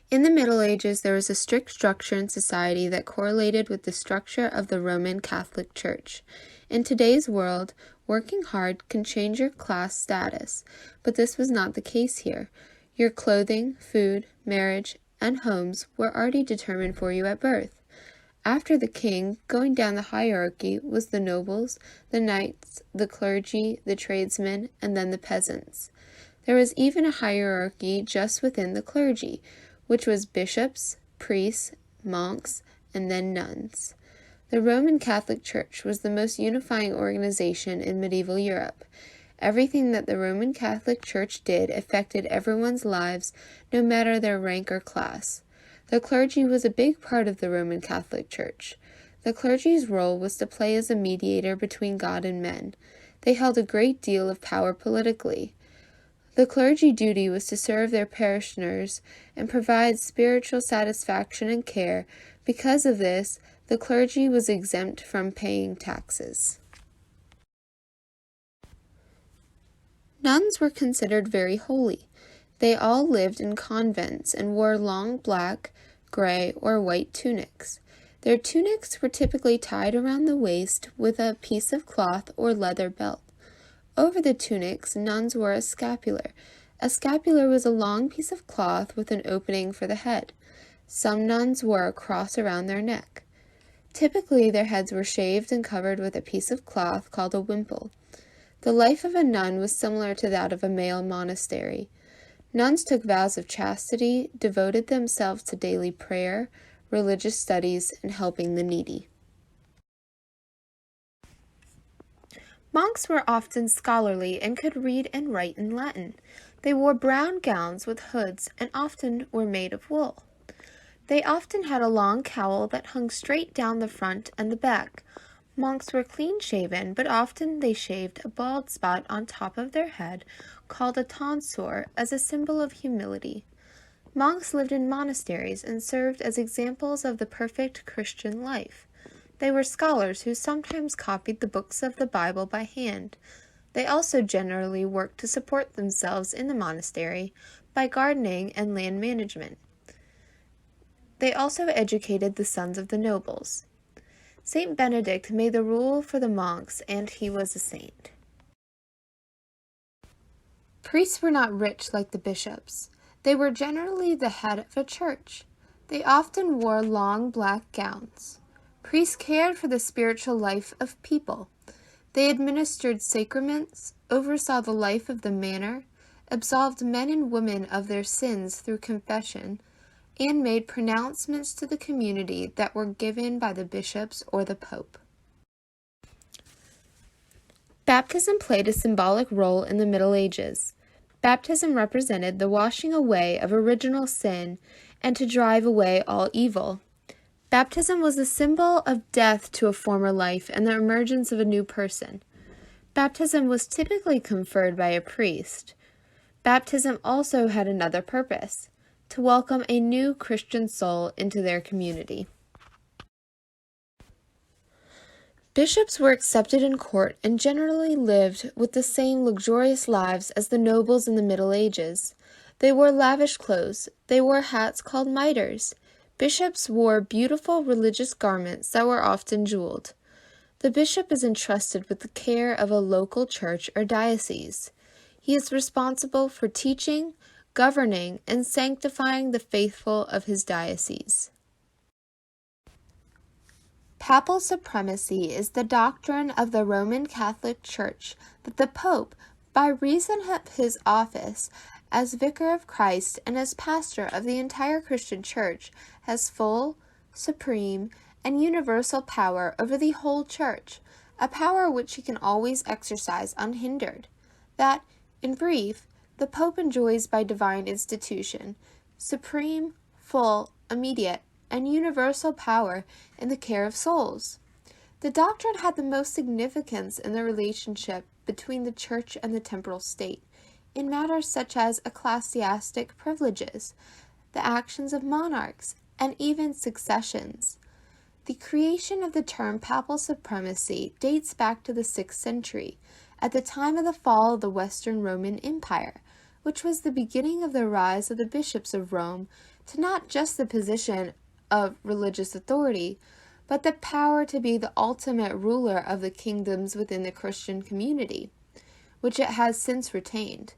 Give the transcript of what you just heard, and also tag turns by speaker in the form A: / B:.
A: In the Middle Ages, there was a strict structure in society that correlated with the structure of the Roman Catholic Church. In today's world, working hard can change your class status, but this was not the case here. Your clothing, food, marriage, and homes were already determined for you at birth. After the king, going down the hierarchy was the nobles, the knights, the clergy, the tradesmen, and then the peasants. There was even a hierarchy just within the clergy, which was bishops, priests, monks, and then nuns. The Roman Catholic Church was the most unifying organization in medieval Europe. Everything that the Roman Catholic Church did affected everyone's lives, no matter their rank or class. The clergy was a big part of the Roman Catholic Church. The clergy's role was to play as a mediator between God and men. They held a great deal of power politically. The clergy duty was to serve their parishioners and provide spiritual satisfaction and care. Because of this, the clergy was exempt from paying taxes. Nuns were considered very holy. They all lived in convents and wore long black, gray, or white tunics. Their tunics were typically tied around the waist with a piece of cloth or leather belt. Over the tunics, nuns wore a scapular. A scapular was a long piece of cloth with an opening for the head. Some nuns wore a cross around their neck. Typically, their heads were shaved and covered with a piece of cloth called a wimple. The life of a nun was similar to that of a male monastery. Nuns took vows of chastity, devoted themselves to daily prayer, religious studies, and helping the needy. Monks were often scholarly and could read and write in Latin. They wore brown gowns with hoods and often were made of wool. They often had a long cowl that hung straight down the front and the back. Monks were clean-shaven, but often they shaved a bald spot on top of their head, called a tonsure, as a symbol of humility. Monks lived in monasteries and served as examples of the perfect Christian life. They were scholars who sometimes copied the books of the Bible by hand. They also generally worked to support themselves in the monastery by gardening and land management. They also educated the sons of the nobles. Saint Benedict made the rule for the monks, and he was a saint. Priests were not rich like the bishops. They were generally the head of a church. They often wore long black gowns. Priests cared for the spiritual life of people. They administered sacraments, oversaw the life of the manor, absolved men and women of their sins through confession, and made pronouncements to the community that were given by the bishops or the pope. Baptism played a symbolic role in the Middle Ages. Baptism represented the washing away of original sin and to drive away all evil. Baptism was a symbol of death to a former life and the emergence of a new person. Baptism was typically conferred by a priest. Baptism also had another purpose: to welcome a new Christian soul into their community. Bishops were accepted in court and generally lived with the same luxurious lives as the nobles in the Middle Ages. They wore lavish clothes. They wore hats called mitres. Bishops wore beautiful religious garments that were often jeweled. The bishop is entrusted with the care of a local church or diocese. He is responsible for teaching, governing, and sanctifying the faithful of his diocese. Papal supremacy is the doctrine of the Roman Catholic Church that the Pope, by reason of his office as Vicar of Christ and as pastor of the entire Christian Church, has full, supreme, and universal power over the whole Church, a power which he can always exercise unhindered. That, in brief, the Pope enjoys by divine institution, supreme, full, immediate, and universal power in the care of souls. The doctrine had the most significance in the relationship between the Church and the temporal state, in matters such as ecclesiastic privileges, the actions of monarchs, and even successions. The creation of the term papal supremacy dates back to the 6th century, at the time of the fall of the Western Roman Empire, which was the beginning of the rise of the bishops of Rome to not just the position of religious authority, but the power to be the ultimate ruler of the kingdoms within the Christian community, which it has since retained.